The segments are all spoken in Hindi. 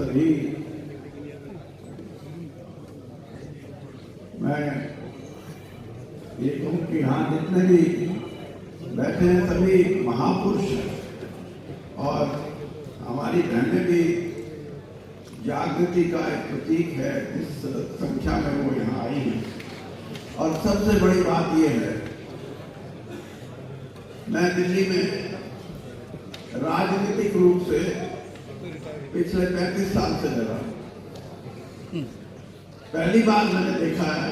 सभी, मैं ये कहूँ कि यहाँ जितने भी बैठे हैं सभी महापुरुष हैं और हमारी बहनें भी जागृति का एक प्रतीक है जिस संख्या में वो यहाँ आई हैं। और सबसे बड़ी बात ये है, मैं दिल्ली में राजनीतिक रूप से पिछले 35 साल से लगा। पहली बार मैंने देखा है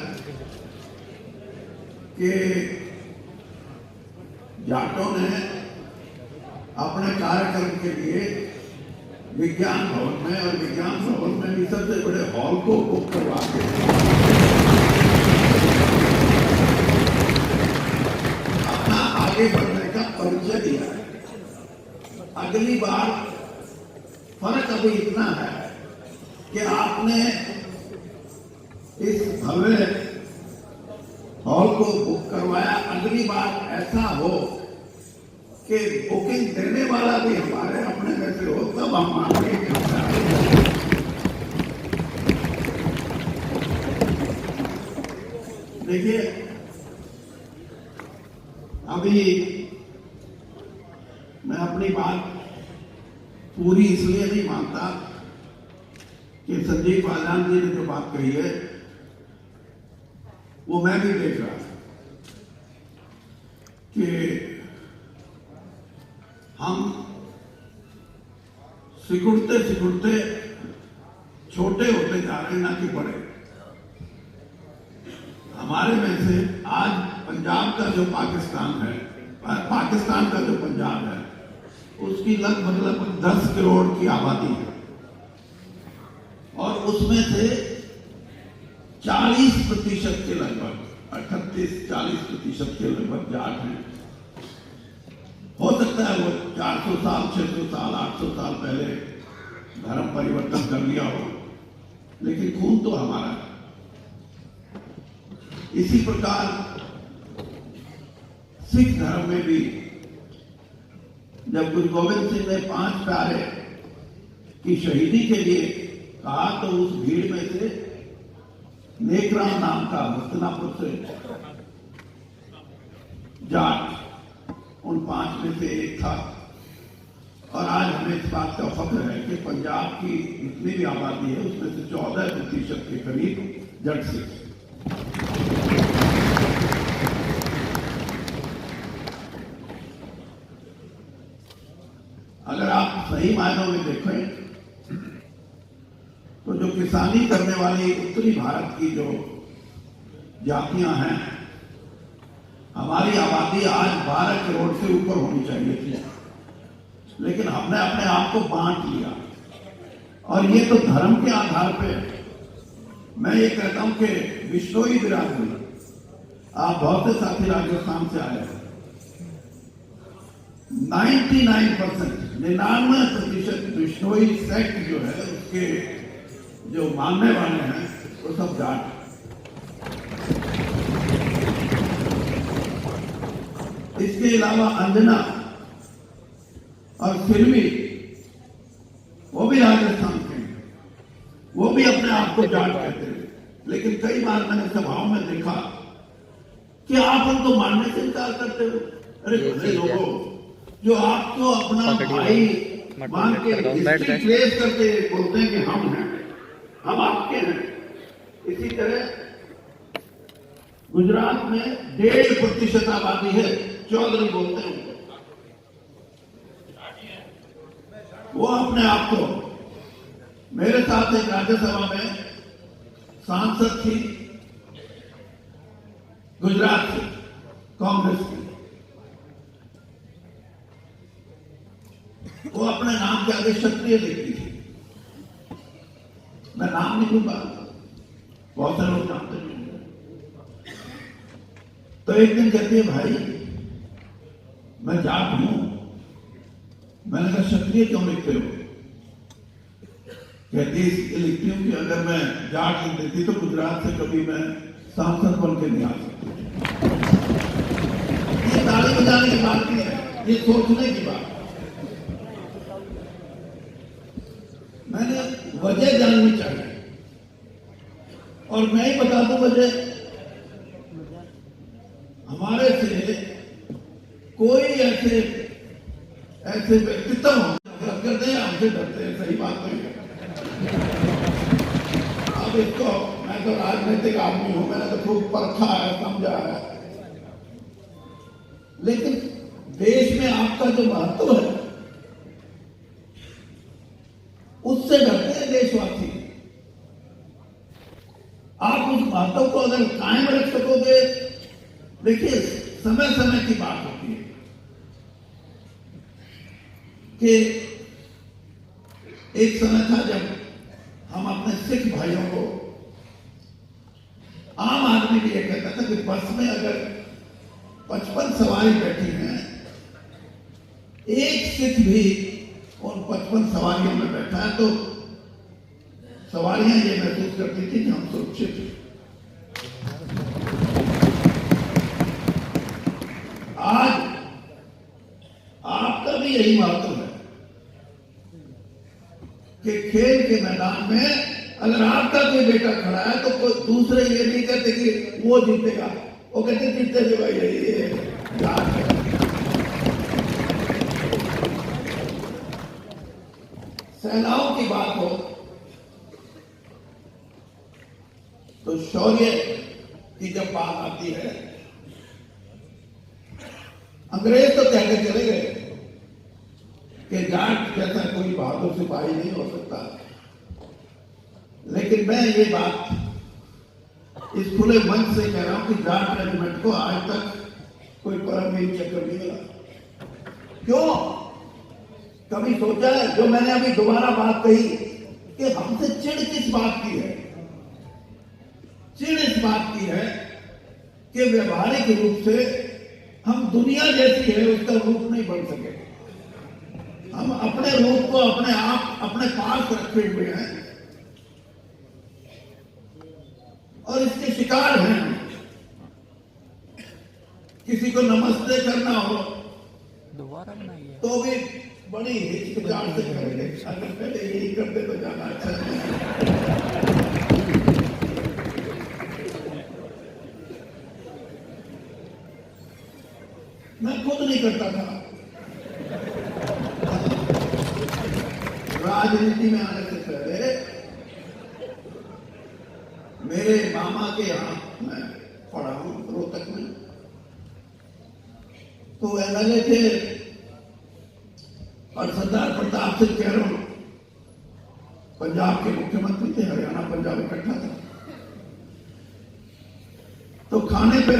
कि जाटों ने अपने कार्यक्रम के लिए विज्ञान भवन में, और विज्ञान भवन में भी सबसे बड़े हॉल को बुक करवा के अपना आगे बढ़ने का परिचय दिया है। अगली बार फर्क अभी इतना है कि आपने इस भव्य हॉल को बुक करवाया। अगली बार ऐसा हो कि बुकिंग देने वाला भी हमारे अपने में से हो, तब हम आगे देखिए। अभी मैं अपनी बात पूरी इसलिए नहीं मानता कि संजीव पायलवान जी ने जो बात कही है वो मैं भी देख रहा था कि हम सिकुड़ते सिकुड़ते छोटे होते जा रहे हैं, ना कि बड़े। हमारे में से आज पंजाब का जो पाकिस्तान है, पाकिस्तान का जो पंजाब है, उसकी लगभग 10 करोड़ की आबादी है और उसमें से 40% के लगभग 38-40% के लगभग जाट हैं। हो सकता है वो 400 साल, 600 साल, 800 साल पहले धर्म परिवर्तन कर लिया हो, लेकिन खून तो हमारा है। इसी प्रकार सिख धर्म में भी जब गुरु गोविंद सिंह ने 5 प्यारे की शहीदी के लिए कहा तो उस भीड़ में से नेकराम नाम का हस्तिनापुर से जाट उन 5 में से एक था। और आज हमें इस बात का फख्र है कि पंजाब की जितनी भी आबादी है उसमें से 14% के करीब जट सिख। अगर आप सही मायनों में देखें तो जो किसानी करने वाली उत्तरी भारत की जो जातियां हैं, हमारी आबादी आज 12 करोड़ से ऊपर होनी चाहिए थी, लेकिन हमने अपने आप को बांट लिया। और ये तो धर्म के आधार पे मैं ये कहता हूं कि बिश्नोई बिरादरी, आप बहुत से साथी राजस्थान से आए हैं, 99% बिश्नोई सेक्ट जो है उसके जो मानने वाले हैं वो सब जाट। इसके अलावा अंजना और फिल्मी वो भी राजस्थान के हैं, वो भी अपने आप को जाट कहते हैं। लेकिन कई बार मैंने सभाओं में देखा कि आप उनको मानने से इनकार करते हो। अरे भले लोगों, जो आपको अपना भाई मान के ट्रेस करके बोलते हैं कि हम हैं, हम आपके हैं। इसी तरह गुजरात में 1.5% आबादी है, चौधरी बोलते हैं उनको। वो अपने आप को, मेरे साथ एक राज्यसभा में सांसद थी गुजरात से, कांग्रेस की, वो अपने नाम के आगे क्षत्रिय लिखती थी। मैं नाम नहीं लूंगा, बहुत सारे लोग जानते नहीं। तो एक दिन कहती है भाई मैं जाट हूं। मैंने कहा क्षत्रिय क्यों लिखते हो? कहती है इसलिए लिखती हूं कि अगर मैं जाट लिख देती तो गुजरात से कभी मैं सांसद बन के नहीं आ सकती। ये ताली बजाने की बात नहीं है, ये सोचने की बात। मैंने वजह जाननी चाहिए। और मैं ही बता दूं वजह, हमारे से कोई ऐसे व्यक्तित्व करते हैं, हमसे डरते हैं, सही बात नहीं है। अब इसको, मैं तो राजनीतिक आदमी हूं, मैंने तो खूब परखा है, समझा है, लेकिन देश में आपका जो महत्व है उससे डरते हैं देशवासी। आप उस महत्व को अगर कायम रख सकोगे, देखिए समय समय की बात होती है कि एक समय था जब हम अपने सिख भाइयों को, आम आदमी भी ये कहता था कि बस में अगर 55 सवारी बैठी हैं, एक सिख भी उन 55 सवारियों में बैठा है तो सवारियां ये महसूस करती थी कि हम सुरक्षित हैं। आज आपका भी यही महत्व है कि खेल के मैदान में अगर आपका कोई बेटा खड़ा है तो कोई दूसरे ये नहीं कहते कि वो जीतेगा, वो कहते जीते थे भाई ये सेनाओं की बात हो तो शौर्य की जब बात आती है, अंग्रेज तो कहते चले गए कि जाट जैसा कोई बहादुर सिपाही नहीं हो सकता, लेकिन मैं ये बात इस खुले मंच से कह रहा हूं कि जाट रेजिमेंट को आज तक कोई परमवीर चक्र नहीं मिला। क्यों? कभी सोचा है? जो मैंने अभी दोबारा बात कही कि हमसे चिढ़ किस बात की है? चिढ़ इस बात की है कि व्यवहारिक रूप से हम दुनिया जैसी है उसका रूप नहीं बन सके। हम अपने रूप को अपने आप अपने पास रखे हुए हैं और इसके शिकार हैं। किसी को नमस्ते करना हो दोबारा बनाइए तो भी बड़ी हिचकिचाहट से करेंगे, अगर पहले यही करते तो ज्यादा अच्छा है। मैं खुद नहीं करता था, राजनीति में आने से पहले मेरे मामा के यहां मैं पढ़ा हूं रोहतक में, तो एमएलए थे और सरदार प्रताप सिंह कैरों पंजाब के मुख्यमंत्री थे, हरियाणा पंजाब इकट्ठा था। तो खाने पे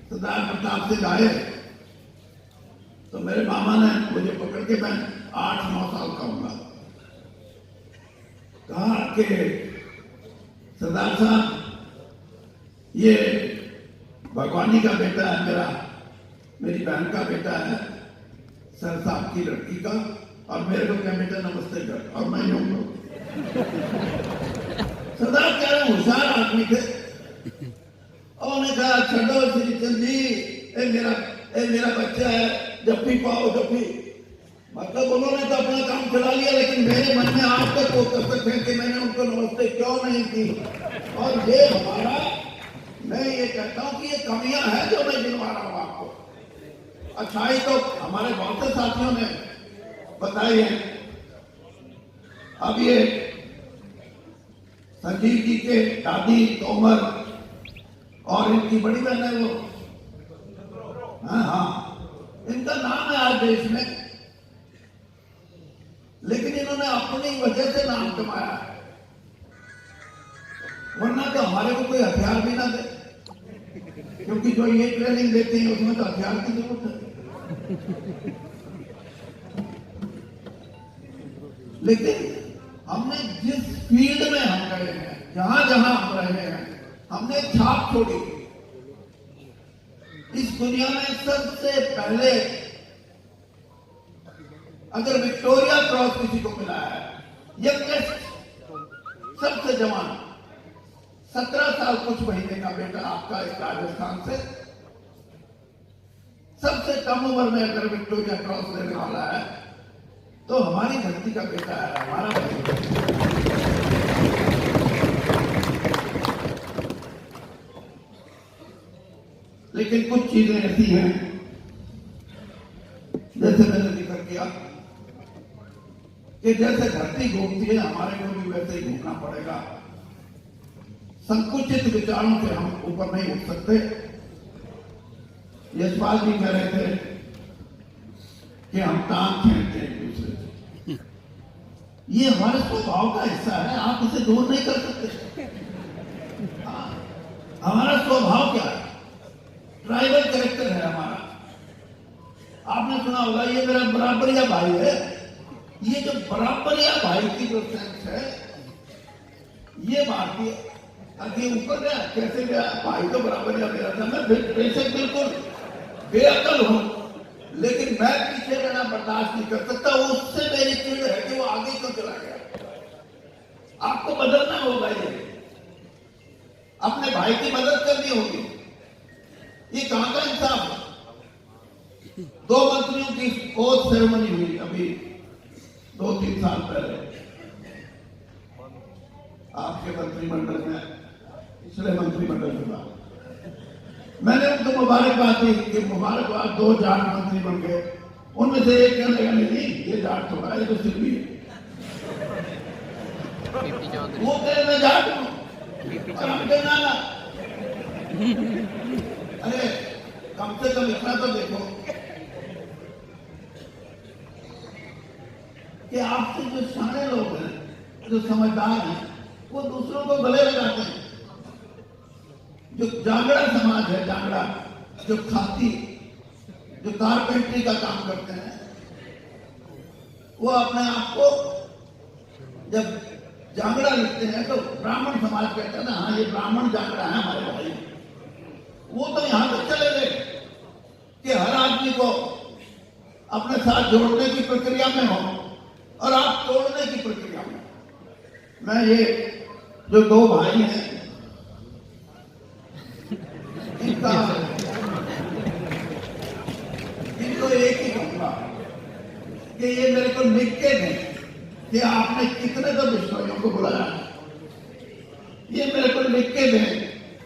सरदार प्रताप सिंह आए तो मेरे मामा ने मुझे पकड़ के, मैं 8-9 साल का होगा, कहा कि सरदार साहब ये भगवानी का बेटा है, मेरी बहन का बेटा है, सर साहब की लड़की का, और मेरे को क्या बेटा नमस्ते कर, और मैं यूं हूं। सरदार कह रहे होशियार आदमी थे, और उन्हें कहा छो श्रीचंद जी, ए मेरा बच्चा है, जप्पी पाओ जप्पी। मतलब उन्होंने तो अपना काम चला लिया, लेकिन मेरे मन में आज तक वो कसक है कि मैंने उनको नमस्ते क्यों नहीं की। और ये हमारा, मैं ये कहता हूं कि ये कमियां हैं जो मैं गिनवा रहा हूं आपको। अच्छाई तो हमारे बहुत से साथियों ने बताई है। अब ये संजीव जी के दादी तोमर और इनकी बड़ी बहन है वो, हाँ, इनका नाम है आज देश में, लेकिन इन्होंने अपनी वजह से नाम कमाया है, वरना तो हमारे को कोई हथियार भी ना दे, क्योंकि जो ये ट्रेनिंग देते हैं उसमें तो हथियार की जरूरत है। लेकिन हमने जिस फील्ड में हम गए हैं, जहां जहां हम रहे हैं, हमने छाप छोड़ी। इस दुनिया में सबसे पहले अगर विक्टोरिया क्रॉस किसी को मिला है, यंगेस्ट, सबसे जवान, 17 साल कुछ महीने का बेटा आपका इस राजस्थान से, सबसे कम उम्र में अगर विक्टोरिया क्रॉस लेने वाला है तो हमारी धरती का बेटा है, हमारा बेटा। लेकिन कुछ चीजें ऐसी हैं, जैसे मैंने जिक्र किया कि जैसे धरती घूमती है, हमारे को भी वैसे ही घूमना पड़ेगा। संकुचित विचारों से हम ऊपर नहीं उठ सकते। यशपाल जी कह रहे थे कि हम टांग खींचते हैं एक दूसरे से, ये हमारे स्वभाव का हिस्सा है, आप इसे दूर नहीं कर सकते। हमारा स्वभाव क्या है? ट्राइबल कैरेक्टर है हमारा। आपने सुना होगा ये मेरा बराबरिया भाई है। ये जो बराबरिया भाई की जो सेंस है, ये भारतीय अभी ऊपर गया, कैसे गया? भाई तो बराबरिया मेरा था। मैं बेशक बिल्कुल बेअकल हूं, लेकिन मैं पीछे रहना बर्दाश्त नहीं कर सकता। उससे मेरी चिड़ है कि वो आगे क्यों चला गया। आपको बदलना होगा, ये अपने भाई की मदद करनी होगी। ये कहां का इंसाफ है? 2 मंत्रियों की ओथ सेरेमनी हुई अभी 2-3 साल पहले आपके मंत्रिमंडल में, पिछले मंत्रिमंडल के बाद मैंने उनको मुबारकबाद दी कि मुबारकबाद, 2 जाट मंत्री बन गए। उनमें से एक कहने लगा नहीं ये जाट थोड़ा, ये तो सिर्फ ही है। वो कह मैं जाट हूं और हम कहना ना। अरे कम से कम इतना तो देखो कि आपसे जो सारे लोग हैं, जो समझदार हैं, वो दूसरों को गले लगाते हैं। जो जांगड़ा समाज है, जांगड़ा जो खाती, जो कारपेंटरी का काम करते हैं, वो अपने आप को जब जांगड़ा लिखते हैं तो ब्राह्मण समाज कहता है ना, हाँ ये ब्राह्मण जांगड़ा है हमारे भाई। वो तो यहां तक चले गए कि हर आदमी को अपने साथ जोड़ने की प्रक्रिया में हो और आप तोड़ने की प्रक्रिया में। मैं ये जो 2 भाई हैं, इनको एक ही कहूंगा कि ये मेरे को लिख के दें कि आपने कितने तो बिश्नोइयों को बुलाया। ये मेरे को लिख के दें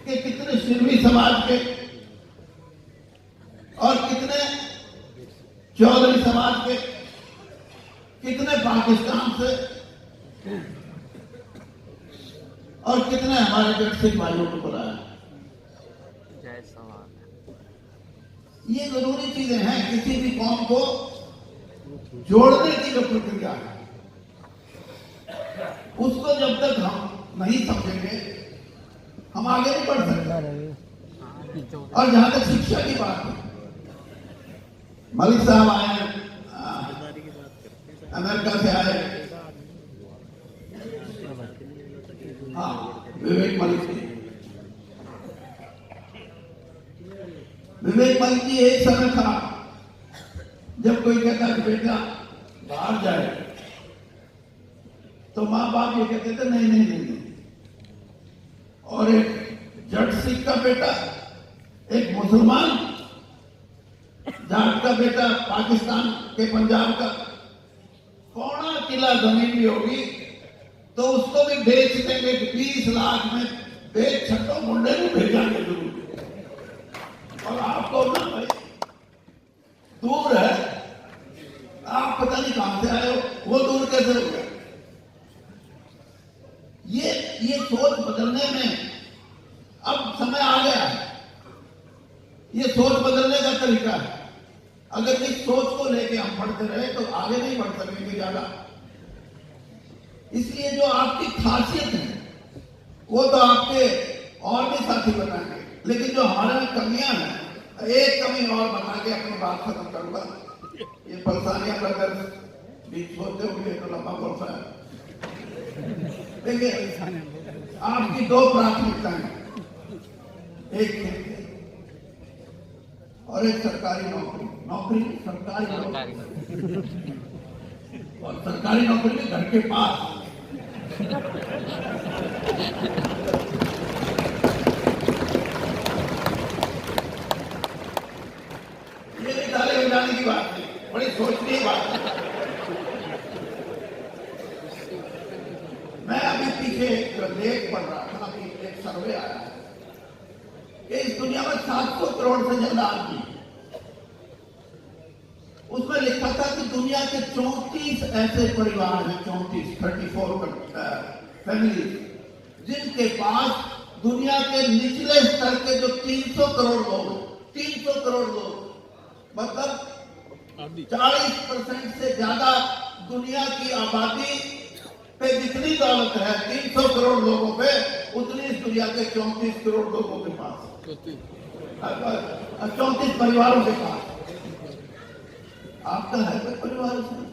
कि कितने सिरवी समाज के और कितने चौधरी समाज के, कितने पाकिस्तान से और कितने हमारे सिख भाइयों को बुलाया। ये जरूरी चीजें हैं किसी भी कौम को जोड़ने की जो प्रक्रिया है, उसको जब तक हम नहीं समझेंगे हम आगे नहीं बढ़ सकते। और जहां तक शिक्षा की बात है, मलिक साहब आए हैं, अमेरिका से आए, हाँ विवेक मलिक जी। विवेक मलिक जी, एक समय था जब कोई कहता कि बेटा बाहर जाए तो माँ बाप ये कहते थे नहीं नहीं नहीं, नहीं। और एक जट सिख का बेटा, एक मुसलमान जाट का बेटा, पाकिस्तान के पंजाब का, 1.25 किला जमीन भी होगी तो उसको भी बेच देंगे। 20 लाख में बेच छठो मुंडे को भेजांगे जरूर। और आपको ना भाई दूर है, आप पता नहीं कहां से आए हो, वो दूर कैसे हो गया। ये सोच बदलने में अब समय आ गया है। ये सोच बदलने का तरीका है। अगर इस सोच को लेके हम बढ़ते रहे तो आगे नहीं बढ़ सकेंगे ज्यादा। इसलिए जो आपकी खासियत है वो तो आपके और भी साथी बनाएंगे, लेकिन जो हमारे में कमियां हैं, एक कमी और बना के अपनी बात खत्म करूंगा। ये परेशानियां अगर बीच होते होंगे तो लंबा पड़ता है। देखिए आपकी 2 प्राथमिकताएं, एक खेती और एक सरकारी नौकरी। नौकरी सरकारी नौकरी और सरकारी नौकरी के घर के पास। ये भी ताले बजाने की बात नहीं, बड़ी सोचने की बात है। मैं अभी पीछे एक लेख पढ़ रहा था, अभी एक सर्वे आया है कि इस दुनिया दुनिया में 700 करोड़ से ज्यादा आदमी हैं। उसमें लिखा था कि दुनिया के 34 ऐसे परिवार हैं, 34 फैमिली, जिनके पास दुनिया के निचले स्तर के जो 300 करोड़ लोग, 300 करोड़ लोग, मतलब 40% से ज्यादा दुनिया की आबादी पे जितनी दौलत है 300 करोड़ लोगों पे, उतनी इस दुनिया के 34 करोड़ लोगों के पास, 34 परिवारों के पास। आपका है कोई परिवार उसमें?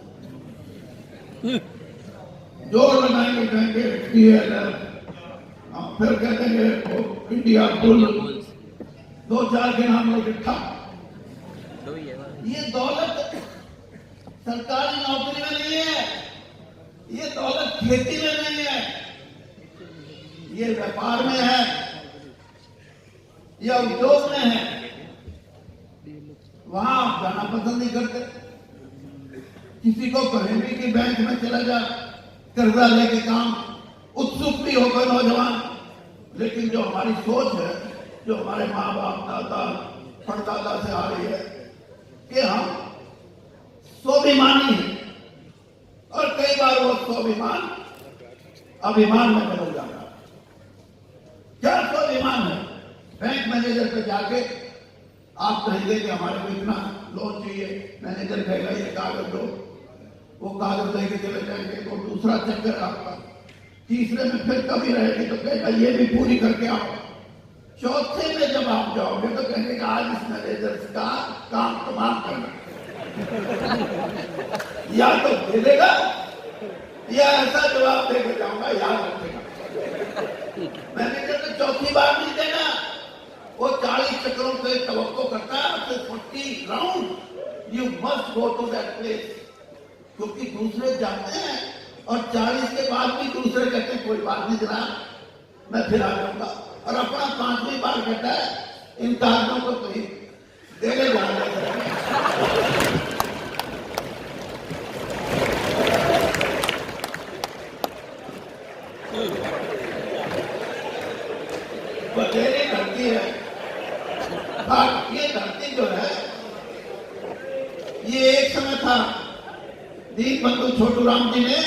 जोर लगाएंगे, कहेंगे TLF, फिर कहते हैं इंडिया बुल, 2-4 के नाम लोग इकट्ठा। ये दौलत सरकारी नौकरी में नहीं है, ये दौलत खेती में नहीं है, ये व्यापार में है, या उद्योग में है। वहां आप जाना पसंद नहीं करते। किसी को कहें भी कि बैंक में चला जा, कर्जा लेके काम, उत्सुक भी होकर नौजवान, लेकिन जो हमारी सोच है, जो हमारे माँ बाप, दादा, परदादा से आ रही है कि हम स्वाभिमानी हैं, और कई बार वो स्वाभिमान अभिमान में बदल जाता है। क्या स्वाभिमान है? बैंक मैनेजर पे जाके आप कहेंगे कि हमारे को इतना लोन चाहिए, मैनेजर कहेगा ये कागज दो, वो कागज लेके चले जाएंगे, तो दूसरा चक्कर आपका, तीसरे में फिर कभी रहेगी तो कहेगा ये भी पूरी करके आओ, चौथे में जब आप जाओगे तो कहेंगे कि आज इस मैनेजर का काम तमाम करना। या तो दे देगा या ऐसा जवाब देकर जाऊंगा, याद रखेगा। मैनेजर ने चौथी बार नहीं देना, वो 40 चक्रों से तवक्को करता है, तो 40 round you must go to that place, क्योंकि दूसरे जाते हैं और 40 के बाद भी दूसरे कहते हैं कोई बात नहीं जनाब, मैं फिर आ जाऊंगा, और अपना 5वीं बार कहता है इन कागजों को तो देने जाएंगे। बतेरी धरती है, ये धरती जो है, ये एक समय था दीन बंधु छोटूराम जी ने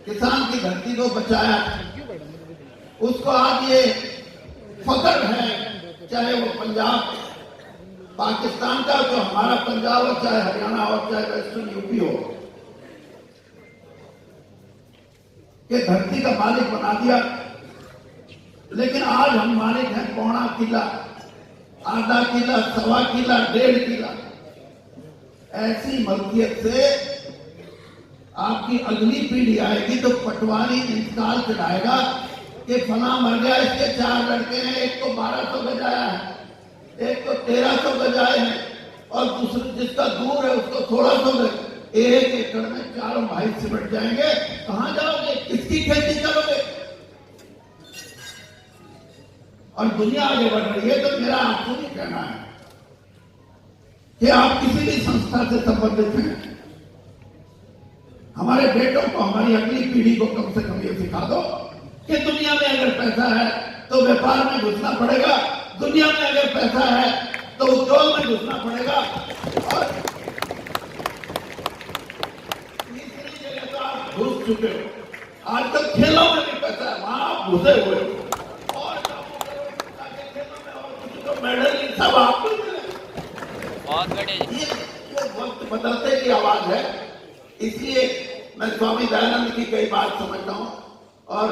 किसान की धरती को बचाया, उसको आज ये फख्र है, चाहे वो पंजाब पाकिस्तान का, जो हमारा पंजाब हो, चाहे हरियाणा हो, चाहे वेस्टर्न यूपी हो, कि धरती का मालिक बना दिया। लेकिन आज हम मालिक हैं पौना किला, आधा किला, सवा किला, 1.5 किला। ऐसी मलकियत से आपकी अगली पीढ़ी आएगी तो पटवारी इंतकाल चढ़ाएगा कि फला मर गया, इसके 4 लड़के हैं, एक को 1200 गजाया है, एक को 1300 गजाए हैं, और दूसरे जिसका दूर है उसको 1600 गज। 1 एकड़ में 4 भाई सिमट जाएंगे, कहां जाओगे, किसकी खेती करोगे? और दुनिया आगे बढ़ रही है, तो मेरा आपको नहीं कहना है कि आप किसी भी संस्था से संबंधित हैं, हमारे बेटों को, हमारी अगली पीढ़ी को कम से कम ये सिखा दो कि दुनिया में अगर पैसा है तो व्यापार में घुसना पड़ेगा, दुनिया में अगर पैसा है तो उद्योग में घुसना पड़ेगा, और तीसरी जगह तो आप घुस चुके हो। आजकल खेलों में भी पैसा है, वहां आप घुसे हुए हो, और मेडल सब आपको मिले। बहुत बड़े ये वक्त बदलते की आवाज है, इसलिए मैं स्वामी दयानंद की कई बात समझता हूं, और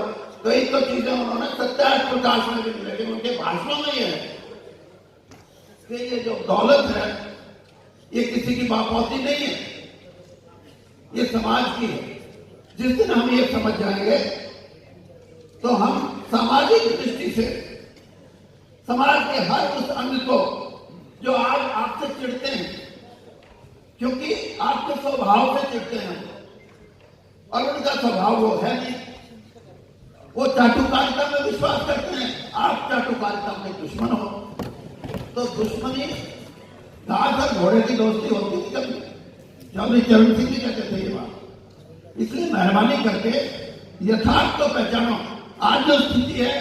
कई तो चीजें उन्होंने सत्याग्रह प्रकाश में भी, लेकिन उनके भाषणों में ये है कि ये जो दौलत है ये किसी की बापौती नहीं है, ये समाज की है। जिस दिन हम ये समझ जाएंगे तो हम सामाजिक दृष्टि से समाज के हर उस अंग को जो आज आपसे चिढ़ते हैं, क्योंकि आपके स्वभाव से चिढ़ते हैं, और उनका स्वभाव वो है नहीं, वो चाटुकारिता में विश्वास करते हैं, आप चाटुकारिता में दुश्मन हो, तो दुश्मनी घास और घोड़े की दोस्ती होती थी कभी, चौधरी चरण सिंह जी कहते थे ये बात। इसलिए मेहरबानी करके यथार्थ को पहचानो। आज जो स्थिति है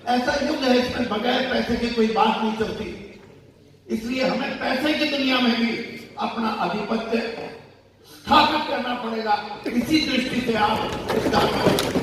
ऐसा युग है, इसमें बगैर पैसे की कोई बात नहीं चलती। इसलिए हमें पैसे की दुनिया में भी अपना आधिपत्य स्थापित करना पड़ेगा। इसी दृष्टि से आप इस कार्य